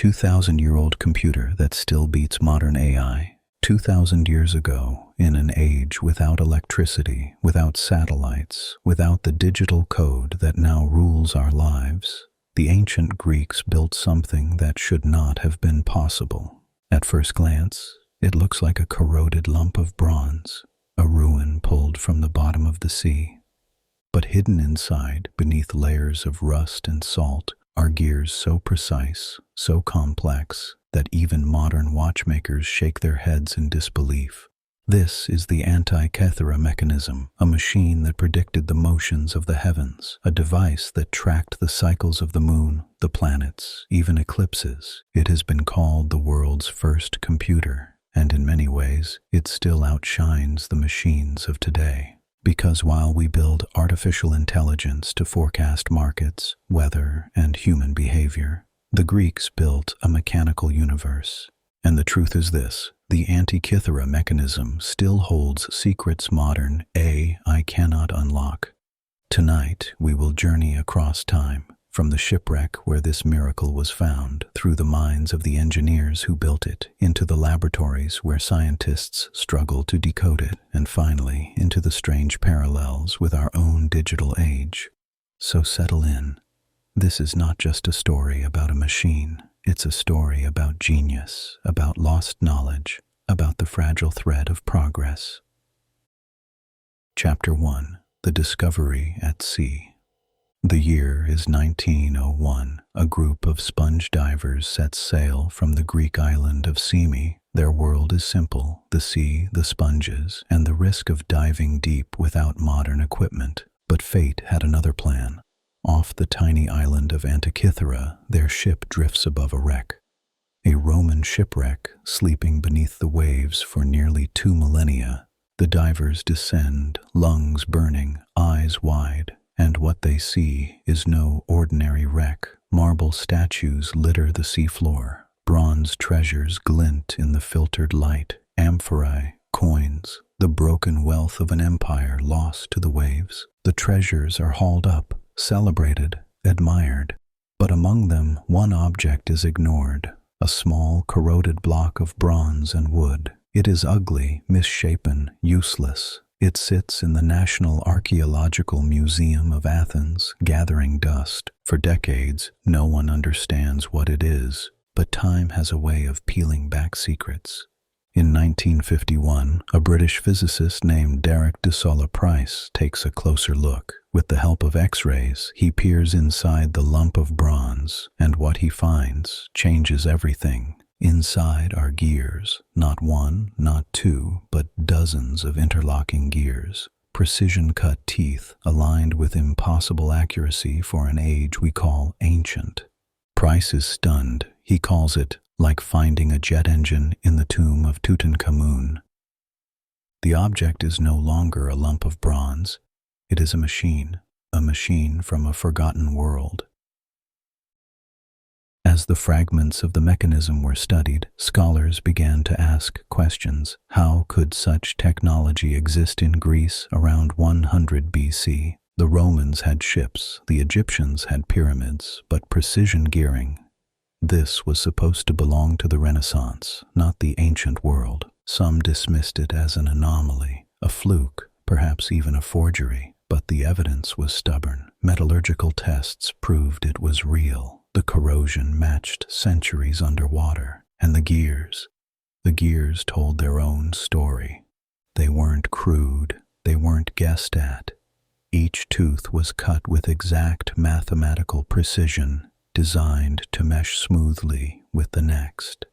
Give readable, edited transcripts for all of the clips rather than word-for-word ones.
2,000-year-old computer that still beats modern AI. 2,000 years ago, in an age without electricity, without satellites, without the digital code that now rules our lives, the ancient Greeks built something that should not have been possible. At first glance, it looks like a corroded lump of bronze, a ruin pulled from the bottom of the sea. But hidden inside, beneath layers of rust and salt, are gears so precise, so complex, that even modern watchmakers shake their heads in disbelief. This is the Antikythera Mechanism, a machine that predicted the motions of the heavens, a device that tracked the cycles of the moon, the planets, even eclipses. It has been called the world's first computer, and in many ways, it still outshines the machines of today. Because while we build artificial intelligence to forecast markets, weather, and human behavior, the Greeks built a mechanical universe. And the truth is this: the Antikythera Mechanism still holds secrets modern AI cannot unlock. Tonight, we will journey across time, from the shipwreck where this miracle was found, through the minds of the engineers who built it, into the laboratories where scientists struggle to decode it, and finally, into the strange parallels with our own digital age. So settle in. This is not just a story about a machine. It's a story about genius, about lost knowledge, about the fragile thread of progress. Chapter 1. The Discovery at Sea. The year is 1901. A group of sponge divers sets sail from the Greek island of Symi. Their world is simple: the sea, the sponges, and the risk of diving deep without modern equipment. But fate had another plan. Off the tiny island of Antikythera, their ship drifts above a wreck. A Roman shipwreck, sleeping beneath the waves for nearly 2 millennia. The divers descend, lungs burning, eyes wide. And what they see is no ordinary wreck. Marble statues litter the seafloor. Bronze treasures glint in the filtered light. Amphorae, coins, the broken wealth of an empire lost to the waves. The treasures are hauled up, celebrated, admired. But among them, one object is ignored. A small, corroded block of bronze and wood. It is ugly, misshapen, useless. It sits in the National Archaeological Museum of Athens, gathering dust. For decades, no one understands what it is, but time has a way of peeling back secrets. In 1951, a British physicist named Derek de Solla Price takes a closer look. With the help of X-rays, he peers inside the lump of bronze, and what he finds changes everything. Inside are gears, not one, not two, but dozens of interlocking gears. Precision-cut teeth aligned with impossible accuracy for an age we call ancient. Price is stunned. He calls it like finding a jet engine in the tomb of Tutankhamun. The object is no longer a lump of bronze. It is a machine from a forgotten world. As the fragments of the mechanism were studied, scholars began to ask questions. How could such technology exist in Greece around 100 BC? The Romans had ships, the Egyptians had pyramids, but precision gearing. This was supposed to belong to the Renaissance, not the ancient world. Some dismissed it as an anomaly, a fluke, perhaps even a forgery, but the evidence was stubborn. Metallurgical tests proved it was real. The corrosion matched centuries underwater, and the gears told their own story. They weren't crude, they weren't guessed at. Each tooth was cut with exact mathematical precision, designed to mesh smoothly with the next.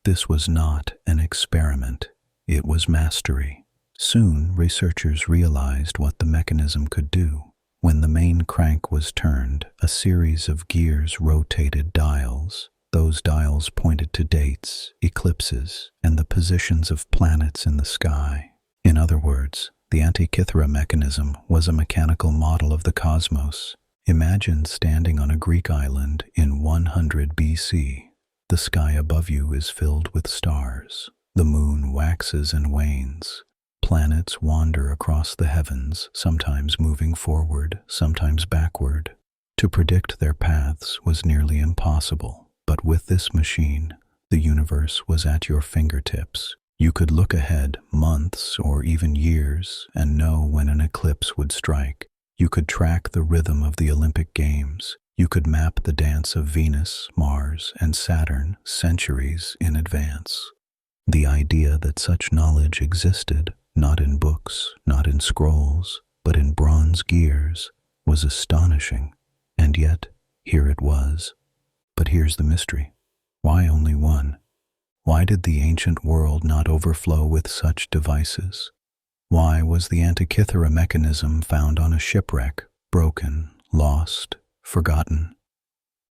This was not an experiment, it was mastery. Soon, researchers realized what the mechanism could do. When the main crank was turned, a series of gears rotated dials. Those dials pointed to dates, eclipses, and the positions of planets in the sky. In other words, the Antikythera Mechanism was a mechanical model of the cosmos. Imagine standing on a Greek island in 100 BC. The sky above you is filled with stars. The moon waxes and wanes. Planets wander across the heavens, sometimes moving forward, sometimes backward. To predict their paths was nearly impossible. But with this machine, the universe was at your fingertips. You could look ahead months or even years and know when an eclipse would strike. You could track the rhythm of the Olympic Games. You could map the dance of Venus, Mars, and Saturn centuries in advance. The idea that such knowledge existed, not in books, not in scrolls, but in bronze gears, was astonishing. And yet, here it was. But here's the mystery. Why only one? Why did the ancient world not overflow with such devices? Why was the Antikythera mechanism found on a shipwreck, broken, lost, forgotten?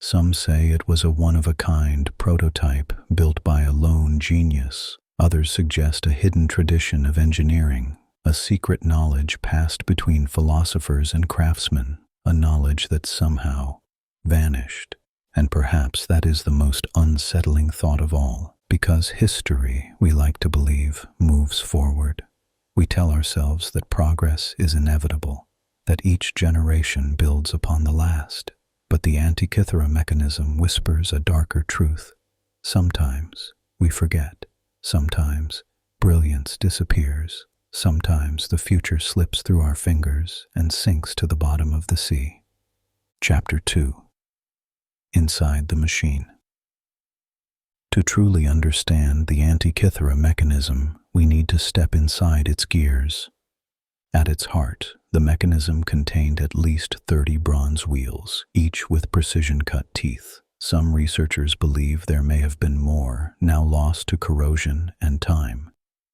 Some say it was a one-of-a-kind prototype built by a lone genius. Others suggest a hidden tradition of engineering, a secret knowledge passed between philosophers and craftsmen, a knowledge that somehow vanished. And perhaps that is the most unsettling thought of all, because history, we like to believe, moves forward. We tell ourselves that progress is inevitable, that each generation builds upon the last. But the Antikythera mechanism whispers a darker truth. Sometimes we forget. Sometimes brilliance disappears. Sometimes the future slips through our fingers and sinks to the bottom of the sea. Chapter 2. Inside the Machine. To truly understand the Antikythera mechanism, we need to step inside its gears. At its heart, the mechanism contained at least 30 bronze wheels, each with precision-cut teeth. Some researchers believe there may have been more, now lost to corrosion and time.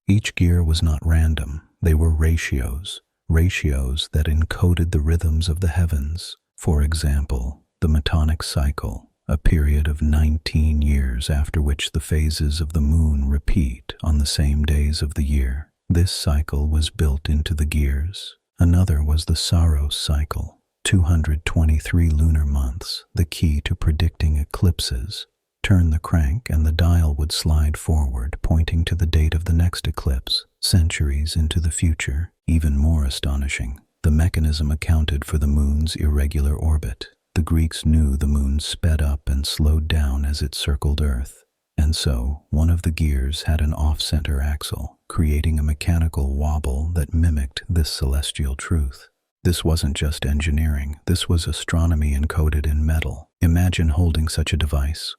Each gear was not random. They were ratios that encoded the rhythms of the heavens. For example, the Metonic cycle, a period of 19 years after which the phases of the moon repeat on the same days of the year. This cycle was built into the gears. Another was the Saros cycle, 223 lunar months, the key to predicting eclipses. Turn the crank and the dial would slide forward, pointing to the date of the next eclipse, centuries into the future. Even more astonishing, the mechanism accounted for the moon's irregular orbit. The Greeks knew the moon sped up and slowed down as it circled Earth. And so, one of the gears had an off-center axle, creating a mechanical wobble that mimicked this celestial truth. This wasn't just engineering, this was astronomy encoded in metal. Imagine holding such a device.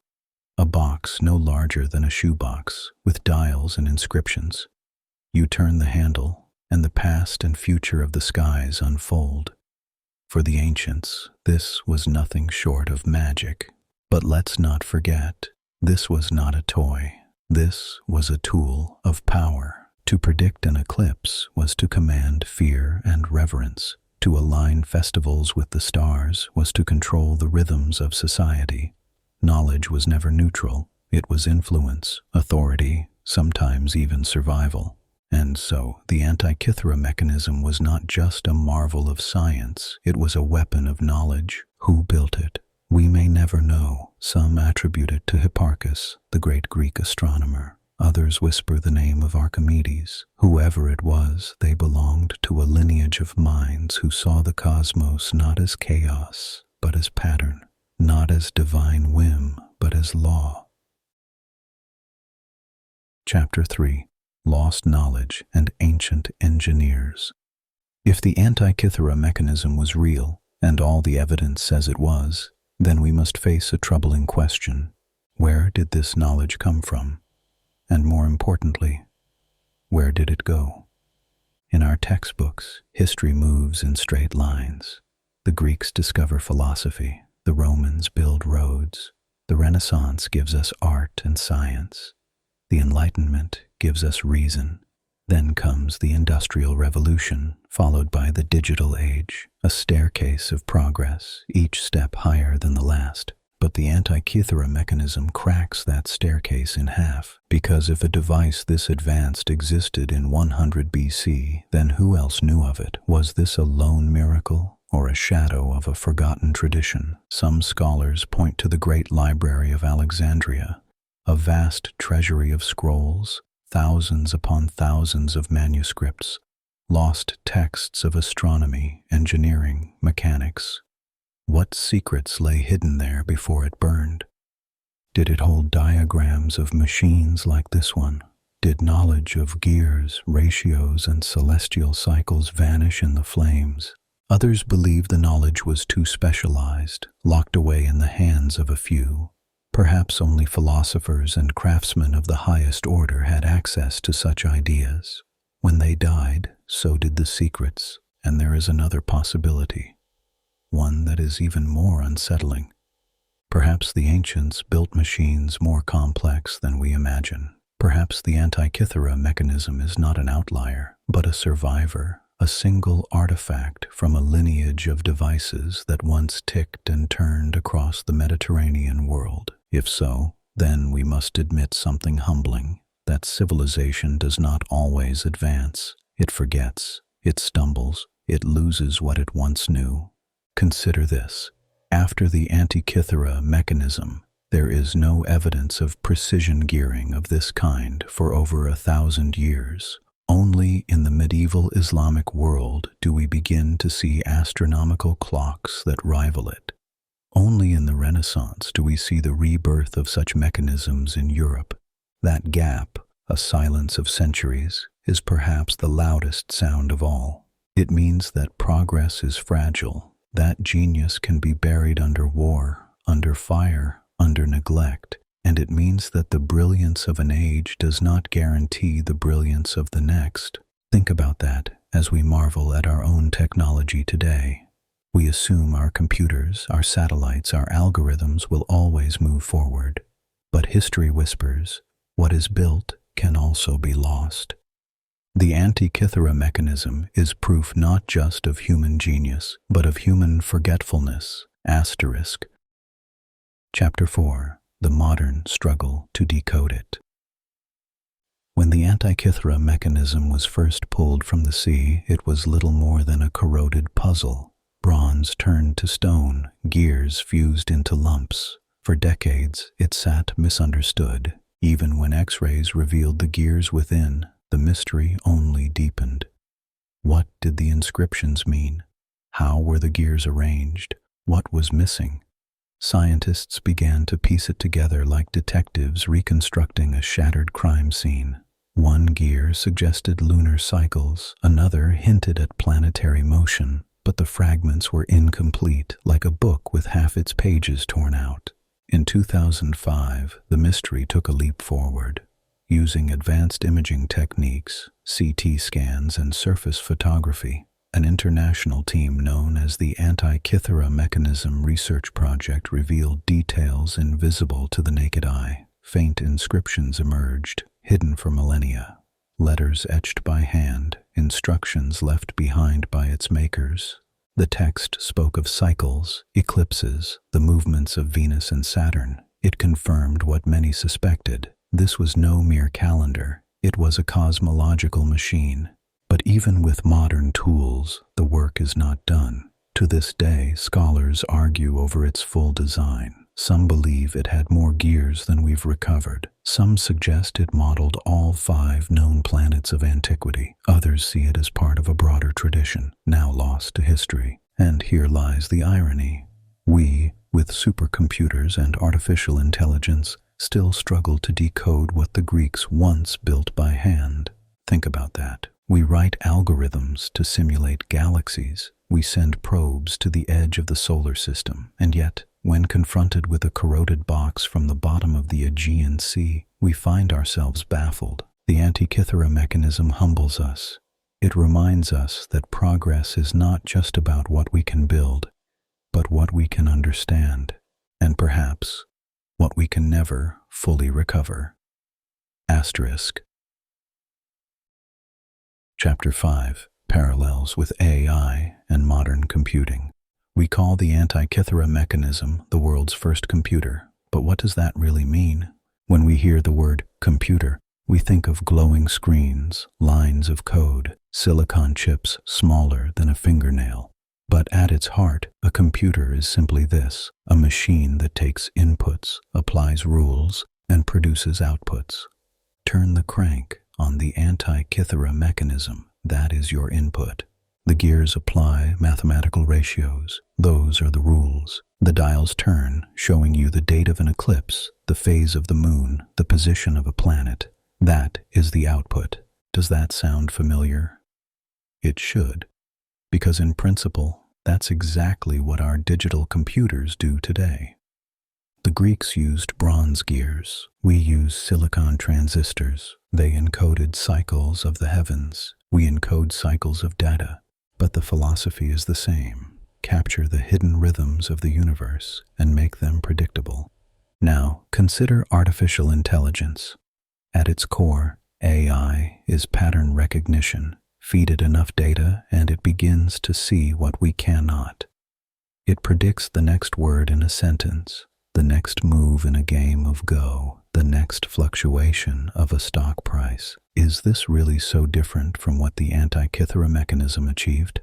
A box no larger than a shoebox, with dials and inscriptions. You turn the handle, and the past and future of the skies unfold. For the ancients, this was nothing short of magic. But let's not forget, this was not a toy. This was a tool of power. To predict an eclipse was to command fear and reverence. To align festivals with the stars was to control the rhythms of society. Knowledge was never neutral. It was influence, authority, sometimes even survival. And so, the Antikythera mechanism was not just a marvel of science, it was a weapon of knowledge. Who built it? We may never know. Some attribute it to Hipparchus, the great Greek astronomer. Others whisper the name of Archimedes. Whoever it was, they belonged to a lineage of minds who saw the cosmos not as chaos, but as pattern, not as divine whim, but as law. Chapter 3. Lost Knowledge and Ancient Engineers. If the Antikythera mechanism was real, and all the evidence says it was, then we must face a troubling question. Where did this knowledge come from? And more importantly, where did it go? In our textbooks, history moves in straight lines. The Greeks discover philosophy, the Romans build roads, the Renaissance gives us art and science, the Enlightenment gives us reason. Then comes the Industrial Revolution, followed by the digital age, a staircase of progress, each step higher than the last. But the Antikythera mechanism cracks that staircase in half, because if a device this advanced existed in 100 BC, then who else knew of it? Was this a lone miracle, or a shadow of a forgotten tradition? Some scholars point to the great library of Alexandria, a vast treasury of scrolls, thousands upon thousands of manuscripts, lost texts of astronomy, engineering, mechanics. What secrets lay hidden there before it burned? Did it hold diagrams of machines like this one? Did knowledge of gears, ratios, and celestial cycles vanish in the flames? Others believe the knowledge was too specialized, locked away in the hands of a few. Perhaps only philosophers and craftsmen of the highest order had access to such ideas. When they died, so did the secrets, and there is another possibility, one that is even more unsettling. Perhaps the ancients built machines more complex than we imagine. Perhaps the Antikythera mechanism is not an outlier, but a survivor, a single artifact from a lineage of devices that once ticked and turned across the Mediterranean world. If so, then we must admit something humbling, that civilization does not always advance. It forgets, it stumbles, it loses what it once knew. Consider this. After the Antikythera mechanism, there is no evidence of precision gearing of this kind for over 1,000 years. Only in the medieval Islamic world do we begin to see astronomical clocks that rival it. Only in the Renaissance do we see the rebirth of such mechanisms in Europe. That gap, a silence of centuries, is perhaps the loudest sound of all. It means that progress is fragile, that genius can be buried under war, under fire, under neglect, and it means that the brilliance of an age does not guarantee the brilliance of the next. Think about that as we marvel at our own technology today. We assume our computers, our satellites, our algorithms will always move forward. But history whispers, what is built can also be lost. The Antikythera mechanism is proof not just of human genius, but of human forgetfulness. Asterisk. Chapter 4. The modern struggle to decode it. When the Antikythera mechanism was first pulled from the sea, it was little more than a corroded puzzle. Bronze turned to stone, gears fused into lumps. For decades, it sat misunderstood. Even when X-rays revealed the gears within, the mystery only deepened. What did the inscriptions mean? How were the gears arranged? What was missing? Scientists began to piece it together like detectives reconstructing a shattered crime scene. One gear suggested lunar cycles, another hinted at planetary motion, but the fragments were incomplete, like a book with half its pages torn out. In 2005, the mystery took a leap forward. Using advanced imaging techniques, CT scans, and surface photography, an international team known as the Antikythera Mechanism Research Project revealed details invisible to the naked eye. Faint inscriptions emerged, hidden for millennia. Letters etched by hand, instructions left behind by its makers. The text spoke of cycles, eclipses, the movements of Venus and Saturn. It confirmed what many suspected. This was no mere calendar, it was a cosmological machine. But even with modern tools, the work is not done. To this day, scholars argue over its full design. Some believe it had more gears than we've recovered. Some suggest it modeled all 5 known planets of antiquity. Others see it as part of a broader tradition, now lost to history. And here lies the irony. We, with supercomputers and artificial intelligence, still struggle to decode what the Greeks once built by hand. Think about that. We write algorithms to simulate galaxies. We send probes to the edge of the solar system. And yet, when confronted with a corroded box from the bottom of the Aegean Sea, we find ourselves baffled. The Antikythera mechanism humbles us. It reminds us that progress is not just about what we can build, but what we can understand, and perhaps what we can never fully recover. Asterisk. Chapter 5. Parallels with AI and modern computing. We call the Antikythera mechanism the world's first computer, but what does that really mean? When we hear the word computer, we think of glowing screens, lines of code, silicon chips smaller than a fingernail. But at its heart, a computer is simply this, a machine that takes inputs, applies rules, and produces outputs. Turn the crank on the Antikythera mechanism. That is your input. The gears apply mathematical ratios. Those are the rules. The dials turn, showing you the date of an eclipse. the phase of the moon, the position of a planet. That is the output. Does that sound familiar? It should, because in principle, that's exactly what our digital computers do today. The Greeks used bronze gears. We use silicon transistors. They encoded cycles of the heavens. We encode cycles of data. But the philosophy is the same. Capture the hidden rhythms of the universe and make them predictable. Now, consider artificial intelligence. At its core, AI is pattern recognition. Feed it enough data and it begins to see what we cannot. It predicts the next word in a sentence, the next move in a game of Go, the next fluctuation of a stock price. Is this really so different from what the Antikythera Mechanism achieved?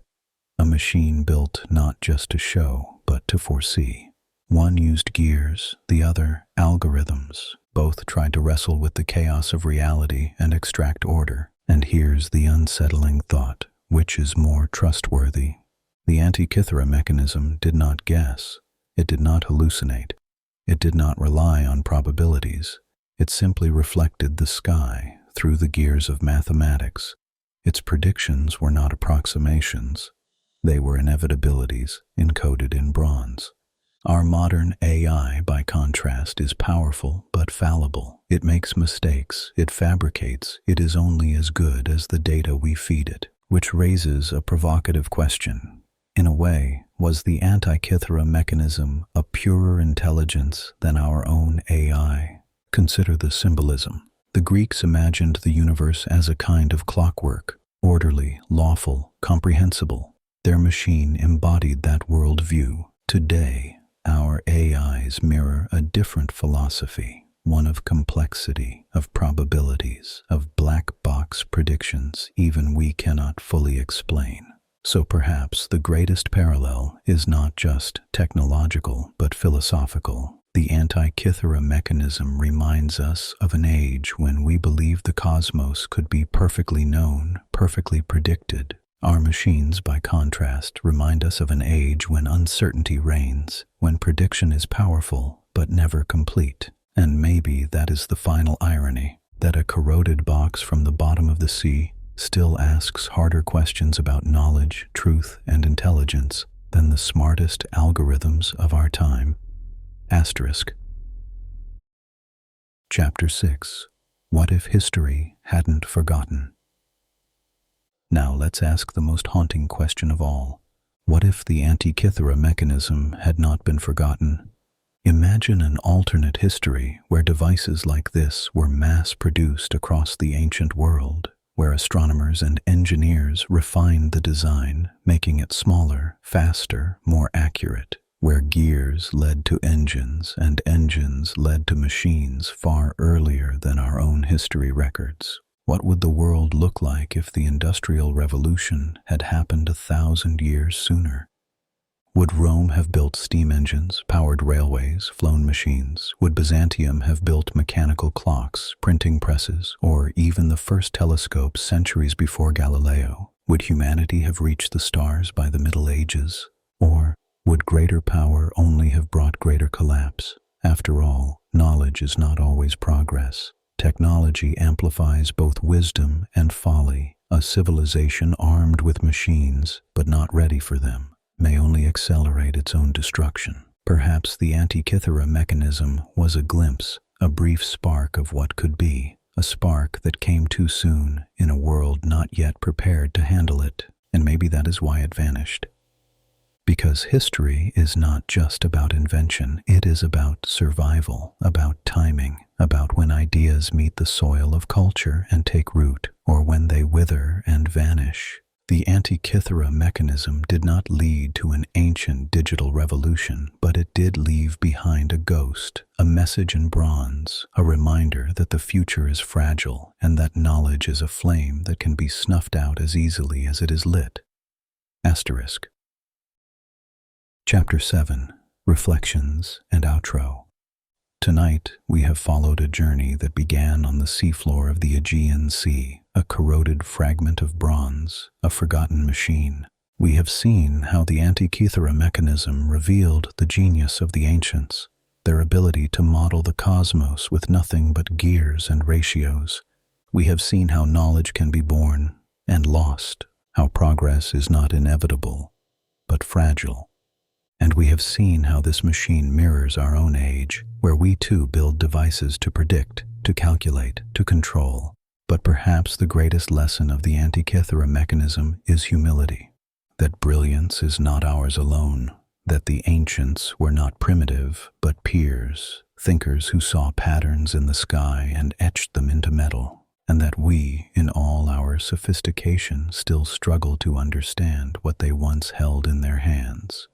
A machine built not just to show, but to foresee. One used gears, the other algorithms. Both tried to wrestle with the chaos of reality and extract order. And here's the unsettling thought: which is more trustworthy? The Antikythera Mechanism did not guess. It did not hallucinate. It did not rely on probabilities. It simply reflected the sky through the gears of mathematics. Its predictions were not approximations. They were inevitabilities encoded in bronze. Our modern AI, by contrast, is powerful but fallible. It makes mistakes, it fabricates, it is only as good as the data we feed it, which raises a provocative question. In a way, was the Antikythera Mechanism a purer intelligence than our own AI? Consider the symbolism. The Greeks imagined the universe as a kind of clockwork, orderly, lawful, comprehensible. Their machine embodied that worldview. Today, our AIs mirror a different philosophy, one of complexity, of probabilities, of black box predictions even we cannot fully explain. So perhaps the greatest parallel is not just technological but philosophical. The Antikythera Mechanism reminds us of an age when we believed the cosmos could be perfectly known, perfectly predicted. Our machines, by contrast, remind us of an age when uncertainty reigns, when prediction is powerful but never complete. And maybe that is the final irony, that a corroded box from the bottom of the sea still asks harder questions about knowledge, truth, and intelligence than the smartest algorithms of our time. Asterisk. Chapter 6. What if history hadn't forgotten? Now let's ask the most haunting question of all. What if the Antikythera Mechanism had not been forgotten? Imagine an alternate history where devices like this were mass-produced across the ancient world, where astronomers and engineers refined the design, making it smaller, faster, more accurate, where gears led to engines and engines led to machines far earlier than our own history records. What would the world look like if the Industrial Revolution had happened 1,000 years sooner? Would Rome have built steam engines, powered railways, flown machines? Would Byzantium have built mechanical clocks, printing presses, or even the first telescope centuries before Galileo? Would humanity have reached the stars by the Middle Ages? Or would greater power only have brought greater collapse? After all, knowledge is not always progress. Technology amplifies both wisdom and folly. A civilization armed with machines, but not ready for them, may only accelerate its own destruction. Perhaps the Antikythera Mechanism was a glimpse, a brief spark of what could be, a spark that came too soon in a world not yet prepared to handle it, and maybe that is why it vanished. Because history is not just about invention, it is about survival, about timing, about when ideas meet the soil of culture and take root, or when they wither and vanish. The Antikythera Mechanism did not lead to an ancient digital revolution, but it did leave behind a ghost, a message in bronze, a reminder that the future is fragile and that knowledge is a flame that can be snuffed out as easily as it is lit. Asterisk. Chapter 7. Reflections and Outro. Tonight, we have followed a journey that began on the seafloor of the Aegean Sea, a corroded fragment of bronze, a forgotten machine. We have seen how the Antikythera Mechanism revealed the genius of the ancients, their ability to model the cosmos with nothing but gears and ratios. We have seen how knowledge can be born and lost, how progress is not inevitable, but fragile. And we have seen how this machine mirrors our own age, where we too build devices to predict, to calculate, to control. But perhaps the greatest lesson of the Antikythera mechanism is humility, that brilliance is not ours alone, that the ancients were not primitive, but peers, thinkers who saw patterns in the sky and etched them into metal, and that we, in all our sophistication, still struggle to understand what they once held in their hands.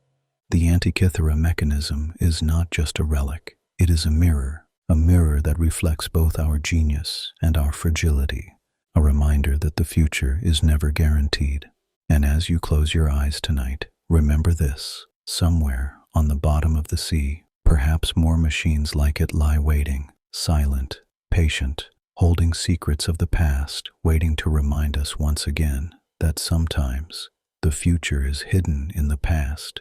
The Antikythera mechanism is not just a relic, it is a mirror that reflects both our genius and our fragility, a reminder that the future is never guaranteed. And as you close your eyes tonight, remember this: somewhere on the bottom of the sea, perhaps more machines like it lie waiting, silent, patient, holding secrets of the past, waiting to remind us once again that sometimes the future is hidden in the past.